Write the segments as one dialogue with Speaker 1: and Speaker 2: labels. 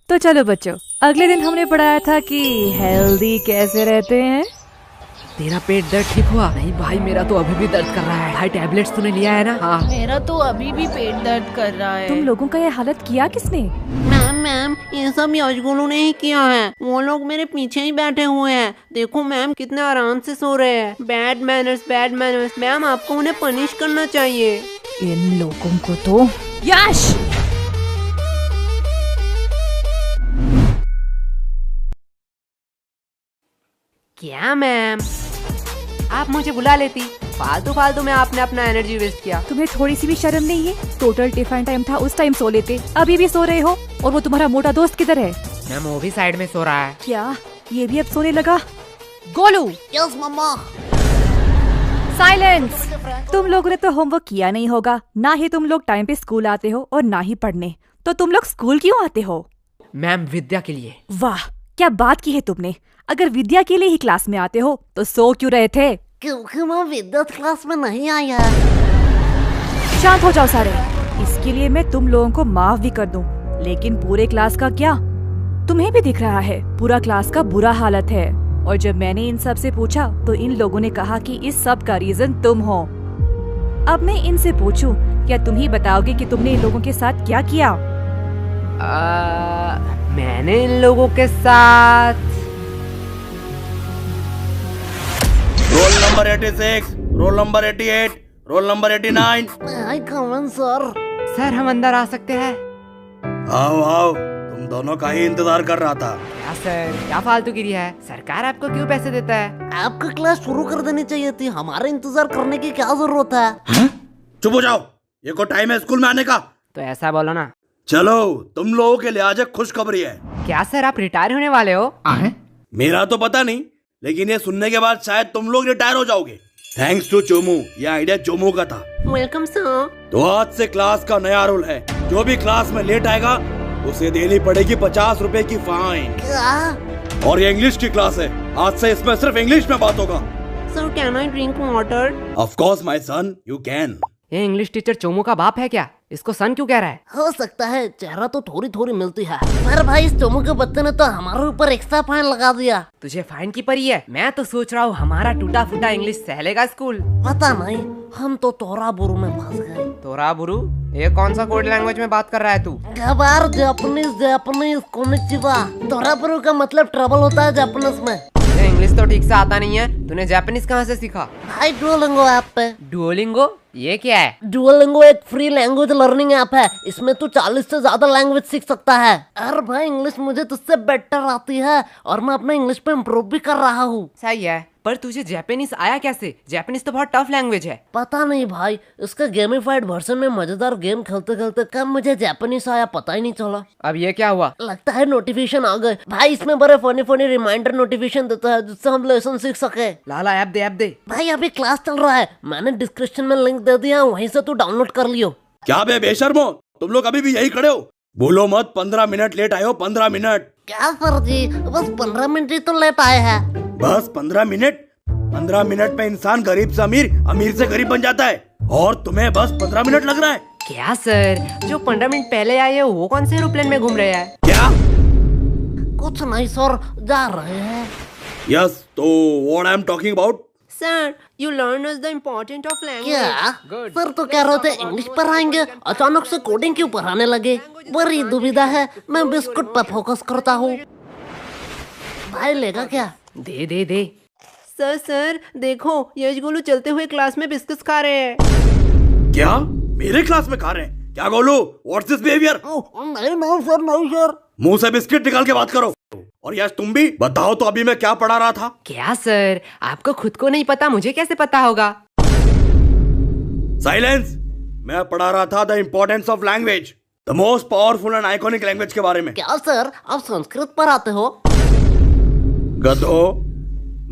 Speaker 1: तो चलो बच्चों, अगले दिन हमने पढ़ाया था कि हेल्दी कैसे रहते हैं।
Speaker 2: तेरा पेट दर्द ठीक हुआ? नहीं भाई, मेरा तो अभी भी दर्द कर रहा है। भाई टैबलेट्स तूने लिया है ना? हाँ।
Speaker 3: मेरा तो अभी भी पेट दर्द कर रहा है।
Speaker 1: तुम लोगों का ये हालत किया किसने?
Speaker 4: मैम ये सब यशगुलू ने ही किया है। वो लोग मेरे पीछे ही बैठे हुए हैं। देखो मैम कितने आराम से सो रहे हैं। Bad manners. मैम आपको उन्हें पनिश करना चाहिए।
Speaker 1: इन लोगों को तो। यश!
Speaker 2: क्या मैम, आप मुझे बुला लेती। फालतू में आपने अपना एनर्जी वेस्ट किया।
Speaker 1: तुम्हें थोड़ी सी भी शर्म नहीं है? टोटल टिफिन टाइम था, उस टाइम सो लेते। अभी भी सो रहे हो? और वो तुम्हारा मोटा दोस्त किधर है?
Speaker 2: मैम वो भी साइड में सो रहा है।
Speaker 1: क्या ये भी अब सोने लगा? गोलू!
Speaker 4: यस मम्मा।
Speaker 1: साइलेंस! तुम लोगों ने तो होमवर्क किया नहीं होगा। ना ही तुम लोग टाइम पे स्कूल आते हो और ना ही पढ़ने। तो तुम लोग स्कूल क्यों आते हो?
Speaker 2: मैम विद्या के लिए।
Speaker 1: वाह, क्या बात की है तुमने। अगर विद्या के लिए ही क्लास में आते हो तो सो क्यों रहे थे?
Speaker 4: क्योंकि मैं विद्युत क्लास में नहीं आया।
Speaker 1: शांत हो जाओ सारे। इसके लिए मैं तुम लोगों को माफ भी कर दूं, लेकिन पूरे क्लास का क्या? तुम्हें भी दिख रहा है पूरा क्लास का बुरा हालत है। और जब मैंने इन सब से पूछा तो इन लोगों ने कहा कि इस सब का रीजन तुम हो। अब मैं इनसे पूछूं, क्या तुम ही बताओगे कि तुमने इन लोगों के साथ क्या किया?
Speaker 2: मैंने इन लोगों के साथ
Speaker 5: roll number 86, roll number 88, roll number 89।
Speaker 4: आई कमन सर।
Speaker 2: सर हम अंदर आ सकते हैं?
Speaker 5: आओ आओ, तुम दोनों का ही इंतजार कर रहा था।
Speaker 2: क्या सर, क्या फालतूगिरी है? सरकार आपको क्यों पैसे देता है?
Speaker 4: आपका क्लास शुरू कर देनी चाहिए थी। हमारे इंतजार करने की क्या जरूरत है?
Speaker 5: चुप हो जाओ, ये को टाइम है स्कूल में आने का।
Speaker 2: तो ऐसा बोलो ना।
Speaker 5: चलो, तुम लोगों के लिए आज एक खुशखबरी है।
Speaker 2: क्या सर, आप रिटायर होने वाले हो?
Speaker 5: मेरा तो पता नहीं, लेकिन ये सुनने के बाद शायद तुम लोग रिटायर हो जाओगे। थैंक्स टू चोमू, ये आइडिया चोमू का था।
Speaker 4: Welcome sir.
Speaker 5: तो आज से क्लास का नया रूल है, जो भी क्लास में लेट आएगा उसे देनी पड़ेगी 50 रुपए की फाइन।
Speaker 4: क्या?
Speaker 5: और ये इंग्लिश की क्लास है, आज से इसमें सिर्फ इंग्लिश में बात होगा।
Speaker 4: Sir can I drink water?
Speaker 5: Of course my son, you can.
Speaker 2: ये इंग्लिश टीचर चोमू का बाप है क्या? इसको सन क्यों कह रहा है?
Speaker 4: हो सकता है, चेहरा तो थोड़ी मिलती है। पर भाई इस चोमू के बच्चे ने तो हमारे ऊपर एक्स्ट्रा फाइन लगा दिया।
Speaker 2: तुझे फाइन की पड़ी है? मैं तो सोच रहा हूँ हमारा टूटा फूटा इंग्लिश सहलेगा स्कूल।
Speaker 4: पता नहीं, हम तो तोरा बुरु में फंस गए।
Speaker 2: तोरा बुरु? ये कौन सा कोड लैंग्वेज में बात कर रहा है तू?
Speaker 4: गबार जापानीज कोनिचिवा। तोरा बुरु का मतलब ट्रबल होता है जापानीज में।
Speaker 2: इंग्लिश तो ठीक से आता नहीं है, तूने जापानीज कहाँ से सीखा?
Speaker 4: भाई डुओलिंगो ऐप पे।
Speaker 2: डुओलिंगो? ये क्या है?
Speaker 4: डुओलिंगो एक फ्री लैंग्वेज लर्निंग ऐप है। इसमें तू 40 से ज्यादा लैंग्वेज सीख सकता है। अरे भाई इंग्लिश मुझे तुझसे बेटर आती है और मैं अपना इंग्लिश पे इम्प्रूव भी कर रहा हूँ।
Speaker 2: सही है, पर तुझे जापानीज आया कैसे? जापानीज तो बहुत टफ लैंग्वेज है।
Speaker 4: पता नहीं भाई, इसका गेमिफाइड वर्जन में मजेदार गेम खेलते खेलते कब मुझे जापानीज आया पता ही नहीं चला।
Speaker 2: अब ये क्या हुआ?
Speaker 4: लगता है नोटिफिकेशन आ गए। भाई इसमें बड़े फनी रिमाइंडर नोटिफिकेशन देता है जिससे हम लेसन सीख सके।
Speaker 2: लाला ऐप दे।
Speaker 4: भाई अभी क्लास चल रहा है, मैंने डिस्क्रिप्शन में लिंक दे दिया, वहीं से तू डाउनलोड कर लियो।
Speaker 5: क्या बे बेशर्मो, तुम लोग अभी भी यही खड़े हो? बोलो मत 15 मिनट लेट आए हो। 15 मिनट?
Speaker 4: क्या सर जी, बस 15 मिनट ही तो लेट आए हैं।
Speaker 5: बस 15 मिनट? 15 मिनट में इंसान गरीब से अमीर, अमीर से गरीब बन जाता है, और तुम्हें बस 15 मिनट लग रहा है?
Speaker 2: क्या सर, जो 15 मिनट पहले आए हैं वो कौन से एरोप्लेन में घूम रहे हैं?
Speaker 5: क्या?
Speaker 4: कुछ नहीं सर, जा रहे हैं।
Speaker 5: यस, तो what I am talking about?
Speaker 2: Sir, you learn us the important of language.
Speaker 4: क्या?
Speaker 2: Good.
Speaker 4: सर तो कह रहे थे इंग्लिश पढ़ाएंगे, अचानक से कोडिंग क्यों पढ़ाने लगे? बड़ी दुविधा है, मैं बिस्कुट पर फोकस करता हूँ। भाई लेगा क्या?
Speaker 2: दे। सर देखो, यशगुलू चलते हुए क्लास में बिस्किट्स खा रहे हैं।
Speaker 5: क्या मेरे क्लास में खा रहे हैं? क्या गोलू, व्हाट्स दिस बिहेवियर?
Speaker 4: नहीं सर।
Speaker 5: मुंह से बिस्किट निकाल के बात करो। और यश तुम भी बताओ तो, अभी मैं क्या पढ़ा रहा था?
Speaker 2: क्या सर, आपको खुद को नहीं पता, मुझे कैसे पता होगा?
Speaker 5: साइलेंस! मैं पढ़ा रहा था the importance of language, the most powerful and iconic language के बारे में।
Speaker 4: क्या सर, आप संस्कृत पढ़ाते हो?
Speaker 5: गधो,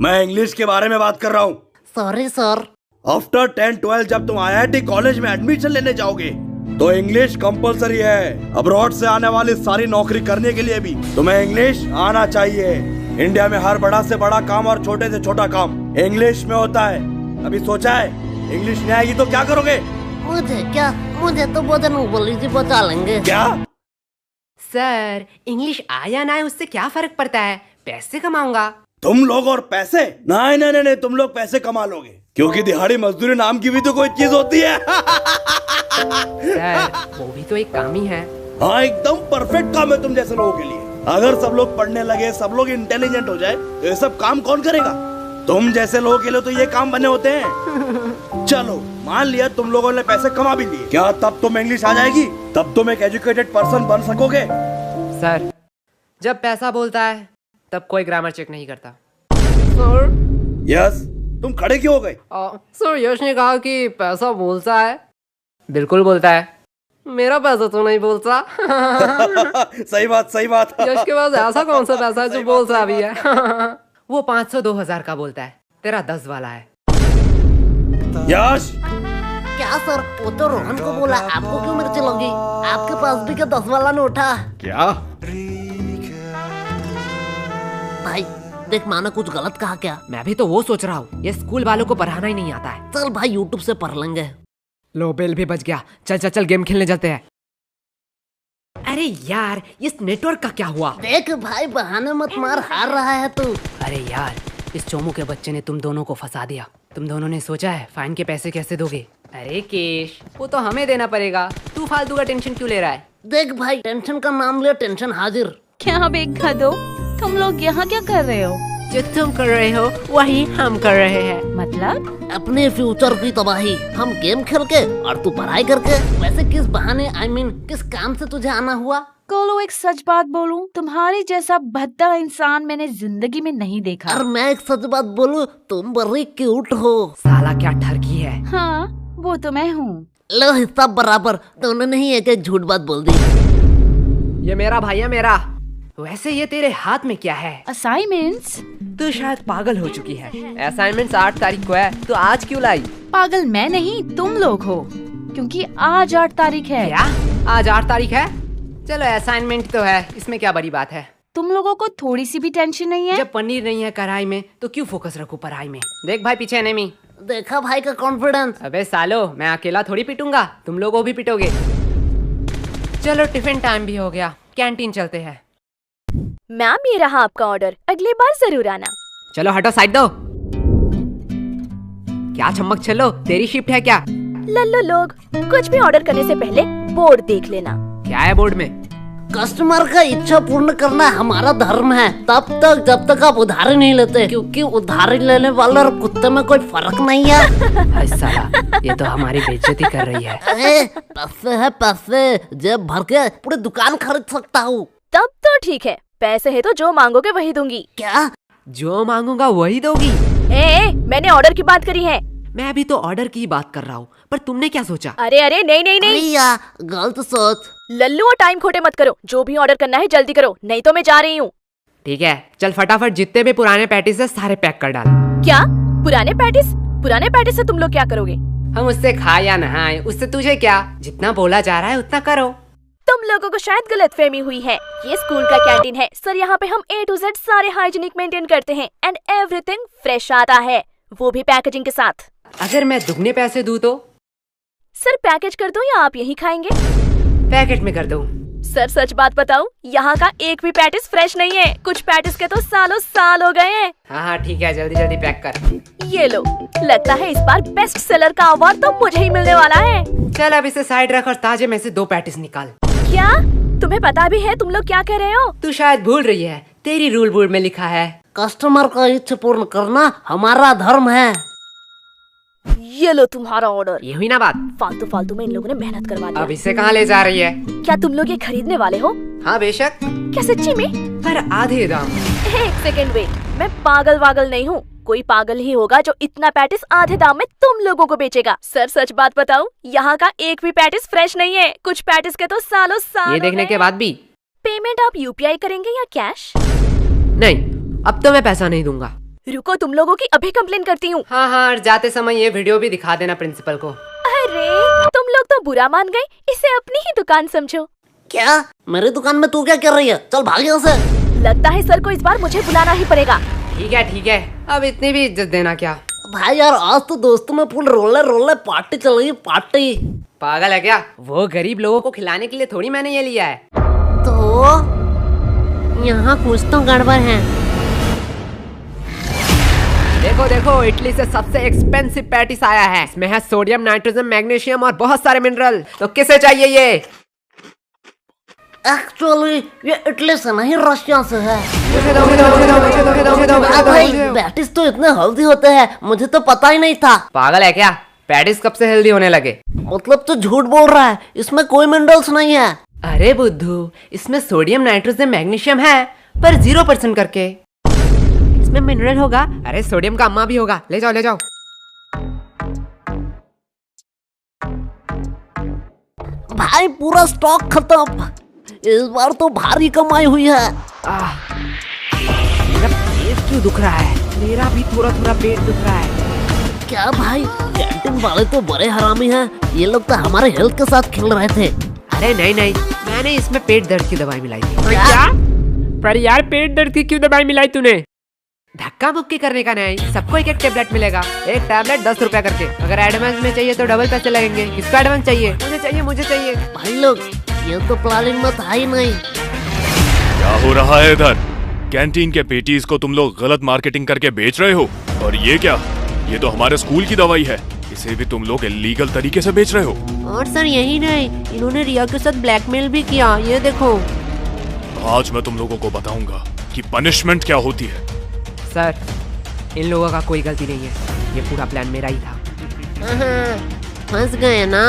Speaker 5: मैं इंग्लिश के बारे में बात कर रहा हूँ।
Speaker 4: Sorry sir.
Speaker 5: आफ्टर 10-12 जब तुम IIT कॉलेज में एडमिशन लेने जाओगे तो इंग्लिश कंपलसरी है। अब्रॉड से आने वाली सारी नौकरी करने के लिए भी तुम्हें इंग्लिश आना चाहिए। इंडिया में हर बड़ा से बड़ा काम और छोटे से छोटा काम इंग्लिश में होता है। अभी सोचा है इंग्लिश नहीं आएगी तो क्या करोगे?
Speaker 4: मुझे क्या, मुझे तो बोधन बोली जी बचा लेंगे।
Speaker 5: क्या?
Speaker 2: सर इंग्लिश आया ना है उससे क्या फर्क पड़ता है, पैसे कमाऊंगा।
Speaker 5: तुम लोग और पैसे? नहीं नहीं नहीं, तुम लोग पैसे कमा लोगे, क्योंकि दिहाड़ी मजदूरी नाम की भी तो कोई चीज होती है।
Speaker 2: सर वो भी तो एक काम ही है।
Speaker 5: हाँ एकदम परफेक्ट काम है तुम जैसे लोगों के लिए। अगर सब लोग पढ़ने लगे, सब लोग इंटेलिजेंट हो जाए, तो ये सब काम कौन करेगा? तुम जैसे लोगों के लिए तो ये काम बने होते हैं। चलो मान लिया तुम लोगों ने पैसे कमा भी लिए, क्या तब तुम इंग्लिश आ जाएगी? तब तुम एक एजुकेटेड पर्सन बन सकोगे?
Speaker 2: सर जब पैसा बोलता है तब कोई ग्रामर चेक नहीं करता।
Speaker 4: सर
Speaker 5: यस, तुम खड़े क्यों हो गए?
Speaker 4: सर यश ने कहा कि पैसा बोलता है।
Speaker 2: बिल्कुल बोलता है।
Speaker 4: मेरा पैसा तो नहीं बोलता।
Speaker 5: सही बात, सही बात।
Speaker 4: यश के पास ऐसा कौन सा पैसा है जो बोलता भी है?
Speaker 2: वो 500 2000 का बोलता है, तेरा 10 वाला है।
Speaker 5: यश,
Speaker 4: क्या सर, वो तो रोहन को बोला, आपको क्यों मिर्ची लगी? आपके पास भी क्या 10 वाला नोट है?
Speaker 5: क्या?
Speaker 4: भाई देख, माना कुछ गलत कहा क्या?
Speaker 2: मैं भी तो वो सोच रहा हूँ, ये स्कूल वालों को पढ़ाना ही नहीं आता है।
Speaker 4: चल भाई यूट्यूब से पढ़ लेंगे।
Speaker 2: लो बेल भी बच गया। चल चल चल गेम खेलने चलते हैं। अरे यार इस नेटवर्क का क्या हुआ?
Speaker 4: देख भाई बहाने मत मार, हार रहा है तू।
Speaker 2: अरे यार इस चोमू के बच्चे ने तुम दोनों को फंसा दिया। तुम दोनों ने सोचा है फाइन के पैसे कैसे दोगे? अरे केश, वो तो हमें देना पड़ेगा, तू फालतू का टेंशन क्यों ले रहा है?
Speaker 4: देख भाई, टेंशन का नाम ले, टेंशन हाजिर।
Speaker 3: क्या बेगा दो, तुम लोग यहाँ क्या कर रहे हो?
Speaker 4: जो तुम कर रहे हो वही हम कर रहे हैं।
Speaker 3: मतलब?
Speaker 4: अपने फ्यूचर की तबाही, हम गेम खेल के और तू पढ़ाई करके। वैसे किस बहाने, I mean, किस काम से तुझे आना हुआ?
Speaker 3: कोलो एक सच बात बोलूं, तुम्हारी जैसा भद्दा इंसान मैंने जिंदगी में नहीं देखा।
Speaker 4: और मैं एक सच बात बोलूं, तुम बड़ी क्यूट हो।
Speaker 2: साला क्या ठरकी है।
Speaker 3: हाँ वो तो मैं हूँ।
Speaker 4: लो हिस्सा बराबर, दोनों ने ही एक एक झूठ बात बोल दी।
Speaker 2: ये मेरा भाई है मेरा। वैसे ये तेरे हाथ में क्या है?
Speaker 3: असाइनमेंट्स?
Speaker 2: तू शायद पागल हो चुकी है। असाइनमेंट्स 8 तारीख को है, तो आज क्यों लाई?
Speaker 3: पागल मैं नहीं, तुम लोग हो, क्योंकि आज 8 तारीख है।
Speaker 2: क्या आज 8 तारीख है? चलो असाइनमेंट तो है, इसमें क्या बड़ी बात है।
Speaker 3: तुम लोगों को थोड़ी सी भी टेंशन नहीं है?
Speaker 2: जब पनीर नहीं है कढ़ाई में तो क्यों फोकस रखूं पढ़ाई में। देख भाई पीछे एनिमी।
Speaker 4: देखा भाई का कॉन्फिडेंस।
Speaker 2: अबे सालो, मैं अकेला थोड़ी पिटूंगा, तुम लोगों भी पिटोगे। चलो टिफिन टाइम भी हो गया, कैंटीन चलते हैं।
Speaker 6: मैम ये रहा आपका ऑर्डर, अगली बार जरूर आना।
Speaker 2: चलो हटो, साइड दो। क्या चम्मक चलो, तेरी शिफ्ट है क्या?
Speaker 6: लल्लो लोग, कुछ भी ऑर्डर करने से पहले बोर्ड देख लेना।
Speaker 2: क्या है बोर्ड में?
Speaker 4: कस्टमर का इच्छा पूर्ण करना हमारा धर्म है, तब तक जब तक आप उधारी नहीं लेते, क्योंकि उधारी लेने वाले और कुत्ते में कोई फर्क नहीं है।
Speaker 2: हाय साला, ये तो हमारी बेइज्जती कर रही है।
Speaker 4: अरे पैसे है पैसे, जेब भर के पूरी दुकान खरीद सकता हूँ।
Speaker 6: तब तो ठीक है, पैसे है तो जो मांगोगे वही दूंगी।
Speaker 4: क्या?
Speaker 2: जो मांगूंगा वही दोगी?
Speaker 6: मैंने ऑर्डर की बात करी है।
Speaker 2: मैं अभी तो ऑर्डर की बात कर रहा हूँ, पर तुमने क्या सोचा?
Speaker 6: अरे अरे नहीं नहीं नहीं,
Speaker 4: भैया गलत सोच।
Speaker 6: लल्लू और टाइम खोटे मत करो, जो भी ऑर्डर करना है जल्दी करो, नहीं तो मैं जा रही हूँ।
Speaker 2: ठीक है चल फटाफट, जितने भी पुराने पैटीज है सारे पैक कर डाल।
Speaker 6: क्या पुराने पैटिस? पुराने पैटिस से तुम लोग क्या करोगे?
Speaker 2: हम उससे खाए या नहाए, उससे तुझे क्या? जितना बोला जा रहा है उतना करो।
Speaker 6: तुम लोगों को शायद गलतफहमी हुई है, ये स्कूल का कैंटीन है सर, यहाँ पे हम A to Z सारे हाइजीनिक मेंटेन करते हैं एंड एवरीथिंग फ्रेश आता है, वो भी पैकेजिंग के साथ।
Speaker 2: अगर मैं दुगने पैसे दूं तो?
Speaker 6: सर पैकेज कर दूं या आप यही खाएंगे?
Speaker 2: पैकेट में कर दूं।
Speaker 6: सर सच बात बताऊं, यहाँ का एक भी पैटिस फ्रेश नहीं है, कुछ पैटिस के तो सालों साल हो गए हैं।
Speaker 2: हाँ ठीक है, जल्दी जल्दी पैक कर।
Speaker 6: ये लो, लगता है इस बार बेस्ट सेलर का अवार्ड तो मुझे ही मिलने वाला है।
Speaker 2: चल अब इसे साइड रख और ताजे में से 2 पैटिस निकाल।
Speaker 6: क्या तुम्हें पता भी है तुम लोग क्या कह रहे हो?
Speaker 2: तू शायद भूल रही है, तेरी रूल बोर्ड में लिखा है
Speaker 4: कस्टमर का इच्छा पूर्ण करना हमारा धर्म है।
Speaker 6: ये लो तुम्हारा ऑर्डर।
Speaker 2: ये हुई ना बात?
Speaker 6: फालतू फालतू में इन लोगों ने मेहनत करवा
Speaker 2: अब
Speaker 6: दी।
Speaker 2: इसे कहाँ ले जा रही है?
Speaker 6: क्या तुम लोग ये खरीदने वाले हो?
Speaker 2: हाँ बेशक।
Speaker 6: क्या सच्ची में?
Speaker 2: पर आधे दाम।
Speaker 6: एक सेकंड वेट, मैं पागल वागल नहीं हूँ, कोई पागल ही होगा जो इतना पैटिस आधे दाम में तुम लोगों को बेचेगा। सर सच बात बताऊं, यहाँ का एक भी पैटिस फ्रेश नहीं है, कुछ पैटिस के तो सालों साल।
Speaker 2: ये देखने के बाद भी?
Speaker 6: पेमेंट आप UPI करेंगे या कैश?
Speaker 2: नहीं, अब तो मैं पैसा नहीं दूंगा।
Speaker 6: रुको, तुम लोगों की अभी कंप्लेन करती हूँ।
Speaker 2: हाँ हाँ, और जाते समय ये वीडियो भी दिखा देना प्रिंसिपल को।
Speaker 6: अरे तुम लोग तो बुरा मान गए, इसे अपनी ही दुकान समझो।
Speaker 4: क्या? मेरी दुकान में तू क्या कर रही है? चल भाग यहाँ से।
Speaker 6: लगता है सर को इस बार मुझे बुलाना ही पड़ेगा।
Speaker 2: ठीक है, अब इतनी भी इज्जत देना क्या?
Speaker 4: भाई यार आज तो दोस्तों में फुल रोले पार्टी चल रही है, पार्टी।
Speaker 2: पागल है क्या? वो गरीब लोगों को खिलाने के लिए थोड़ी मैंने ये लिया है।
Speaker 4: तो यहाँ कुछ तो गड़बड़ है।
Speaker 2: देखो देखो, इटली से सबसे एक्सपेंसिव पैटिस आया है। इसमें है सोडियम, नाइट्रोजन, मैग्नीशियम और बहुत सारे मिनरल। तो किसे चाहिए ये?
Speaker 7: एक्चुअली ये इटली से नहीं, रशिया से है।
Speaker 2: मुझे दो, मुझे दो, मुझे दो, मुझे दो, मुझे दो, मुझे दो, मुझे दो,
Speaker 7: भाई
Speaker 2: मुझे दो।
Speaker 7: पैटिस तो इतने हेल्दी होते हैं, मुझे तो पता ही नहीं था।
Speaker 2: पागल है क्या? पैटिस कब से हेल्दी होने लगे?
Speaker 7: मतलब तो झूठ बोल रहा है, इसमें कोई मिनरल्स नहीं है।
Speaker 2: अरे बुद्धू, इसमें सोडियम, नाइट्रोजन, मैग्नीशियम है, पर 0% करके। इसमें मिनरल होगा। अरे सोडियम का अम्मा भी होगा। ले जाओ, ले जाओ।
Speaker 7: भाई पूरा स्टॉक खत्म। इस बार तो भारी कमाई हुई है।
Speaker 2: मेरा पेट क्यों दुख रहा है? मेरा भी थोड़ा थोड़ा पेट दुख रहा है।
Speaker 7: क्या भाई, कैंटीन वाले तो बड़े हरामी हैं। ये लोग तो हमारे हेल्थ के साथ खेल रहे थे।
Speaker 2: अरे नहीं नहीं, मैंने इसमें पेट दर्द की दवाई मिलाई थी।
Speaker 7: क्या?
Speaker 2: पर यार, पेट दर्द की क्यों दवाई मिलाई तूने? धक्का मुक्की करने का नहीं, सबको एक एक टेबलेट मिलेगा। एक टैबलेट 10 रुपया करके। अगर एडवांस में चाहिए तो डबल पैसे लगेंगे। किसको एडवांस चाहिए? मुझे चाहिए, मुझे चाहिए।
Speaker 7: भाई लोग, ये तो प्लानिंग में था ही नहीं।
Speaker 8: क्या हो रहा है इधर? कैंटीन के पेटीज को तुम लोग गलत मार्केटिंग करके बेच रहे हो। और ये क्या? ये तो हमारे स्कूल की दवाई है। इसे भी तुम लोग इलीगल तरीके से बेच रहे हो।
Speaker 4: और सर यही नहीं, इन्होंने रिया के साथ ब्लैकमेल भी किया। ये देखो।
Speaker 8: आज मैं तुम लोगों को बताऊंगा कि पनिशमेंट क्या होती है।
Speaker 2: सर, इन लोगों का कोई गलती नहीं है। ये पूरा प्लान मेरा ही था।
Speaker 4: फंस गए ना।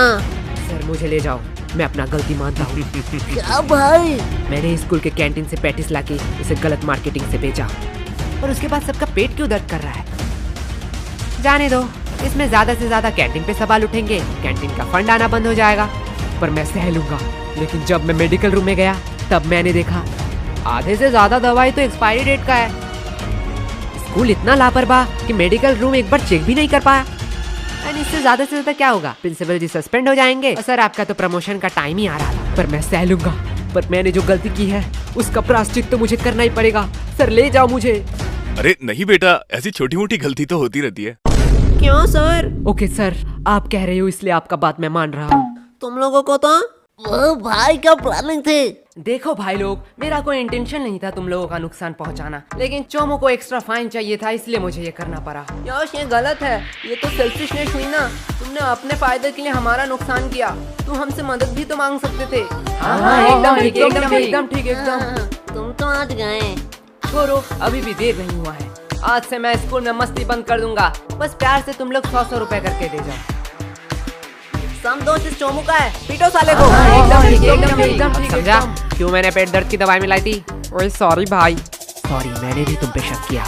Speaker 2: सर मुझे ले जाओ, मैं अपना गलती मानता हूँ।
Speaker 7: क्या भाई?
Speaker 2: मैंने स्कूल के कैंटीन से पैटिस लाके इसे गलत मार्केटिंग से बेचा, और उसके बाद सबका पेट क्यों दर्द कर रहा है? जाने दो, इसमें ज्यादा से ज्यादा कैंटीन पे सवाल उठेंगे, कैंटीन का फंड आना बंद हो जाएगा। पर मैं सह लूंगा। लेकिन जब मैं मेडिकल रूम में गया तब मैंने देखा आधे से ज्यादा दवाई तो एक्सपायरी डेट का है। स्कूल इतना लापरवाह कि मेडिकल रूम एक बार चेक भी नहीं कर पाया। और इससे ज्यादा से ज्यादा क्या होगा? प्रिंसिपल जी सस्पेंड हो जाएंगे। और सर, आपका तो प्रमोशन का टाइम ही आ रहा था। पर मैं सह लूंगा। पर मैंने जो गलती की है उसका प्रायश्चित तो मुझे करना ही पड़ेगा। सर ले जाओ मुझे।
Speaker 8: अरे नहीं बेटा, ऐसी छोटी मोटी गलती तो होती रहती है।
Speaker 4: क्यों सर?
Speaker 2: ओके सर, आप कह रहे हो इसलिए आपका बात मैं मान रहा हूँ।
Speaker 4: तुम लोगों को तो
Speaker 7: वो भाई क्या प्लानिंग थी?
Speaker 2: देखो भाई लोग, मेरा कोई इंटेंशन नहीं था तुम लोगों का नुकसान पहुंचाना, लेकिन चोमो को एक्स्ट्रा फाइन चाहिए था, इसलिए मुझे ये करना पड़ा।
Speaker 4: यश, ये गलत है। ये तो सेल्फिशनेस हुई ना। तुमने अपने फायदे के लिए हमारा नुकसान किया। तुम हमसे मदद भी तो मांग सकते थे।
Speaker 2: हाँ, एकदम ठीक, एकदम ठीक, एकदम ठीक, एकदम।
Speaker 7: तुम तो आज गए।
Speaker 2: छोड़ो, अभी भी देर नहीं हुआ है। आज से मैं स्कूल में मस्ती बंद कर दूंगा। बस प्यार से तुम लोग 100 रुपए करके दे जाओ।
Speaker 4: सम दोष इस चोमू का है। पीटो साले को।
Speaker 2: एकदम ठीक, एकदम ठीक, एकदम ठीक।
Speaker 4: समझा क्यों मैंने पेट दर्द की दवाई मिलाई थी? ओए सॉरी भाई।
Speaker 2: सॉरी, मैंने भी तुम पे शक किया।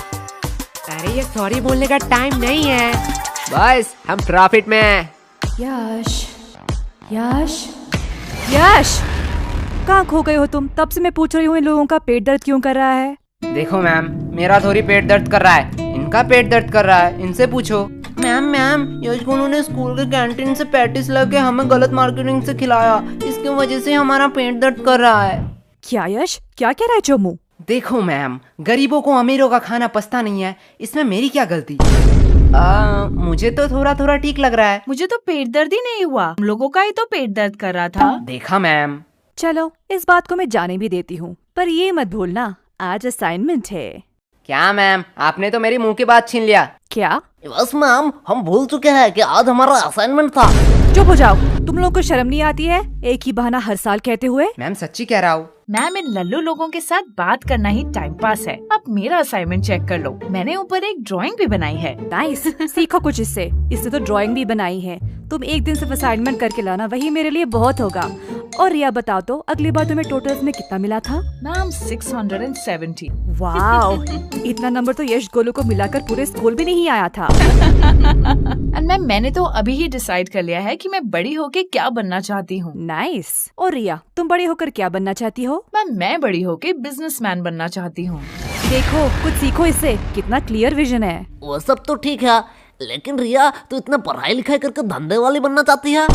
Speaker 2: अरे ये सॉरी बोलने का टाइम नहीं है। बस हम प्रॉफिट में हैं।
Speaker 1: यश, यश, यश, कहाँ खो गए हो तुम? तब से मैं पूछ रही हूँ इन लोगों का पेट दर्द क्यों कर रहा है?
Speaker 2: देखो मैम, मेरा थोड़ी पेट दर्द कर रहा है, इनका पेट दर्द कर रहा है। इनसे पूछो।
Speaker 4: मैम, यश गुनू ने स्कूल के कैंटीन से पैटिस लाके हमें गलत मार्केटिंग से खिलाया। इसकी वजह से हमारा पेट दर्द कर रहा है।
Speaker 1: क्या यश, क्या कह रहा है चोमू?
Speaker 2: देखो मैम, गरीबों को अमीरों का खाना पचता नहीं है, इसमें मेरी क्या गलती? मुझे तो थोड़ा थोड़ा ठीक लग रहा है।
Speaker 3: मुझे तो पेट दर्द ही नहीं हुआ, हम लोगों का ही तो पेट दर्द कर रहा था।
Speaker 2: देखा मैम।
Speaker 1: चलो, इस बात को मैं जाने भी देती हूँ, पर ये मत भूलना आज असाइनमेंट है।
Speaker 2: क्या मैम, आपने तो मेरी मुंह की बात छीन लिया।
Speaker 1: क्या?
Speaker 7: बस मैम, हम भूल चुके हैं कि आज हमारा असाइनमेंट था।
Speaker 1: चुप हो जाओ, तुम लोगों को शर्म नहीं आती है एक ही बहाना हर साल कहते हुए?
Speaker 2: मैम सच्ची कह रहा हूँ।
Speaker 3: मैम, इन लल्लू लोगों के साथ बात करना ही टाइम पास है। अब मेरा असाइनमेंट चेक कर लो, मैंने ऊपर एक ड्राइंग भी बनाई है।
Speaker 1: नाइस, सीखो कुछ इससे। इससे तो ड्राइंग भी बनाई है। तुम एक दिन सिर्फ असाइनमेंट करके लाना, वही मेरे लिए बहुत होगा। और रिया बताओ तो, अगली बार तुम्हें टोटल्स में कितना मिला था?
Speaker 3: मैम 670।
Speaker 1: वाओ, इतना नंबर तो यश गोलू को मिलाकर पूरे स्कूल भी नहीं आया था।
Speaker 3: एंड मैम, मैंने तो अभी ही डिसाइड कर लिया है कि मैं बड़ी होके क्या बनना चाहती हूँ।
Speaker 1: नाइस। और रिया, तुम बड़े होकर क्या बनना चाहती हो?
Speaker 3: मैम, मैं बड़ी होके बिजनेसमैन बनना चाहती हूँ।
Speaker 1: देखो, कुछ सीखो इससे, कितना क्लियर विजन है।
Speaker 7: वो सब तो ठीक है, लेकिन रिया, तू इतना पढ़ाई लिखाई करके धंधे वाली बनना चाहती है?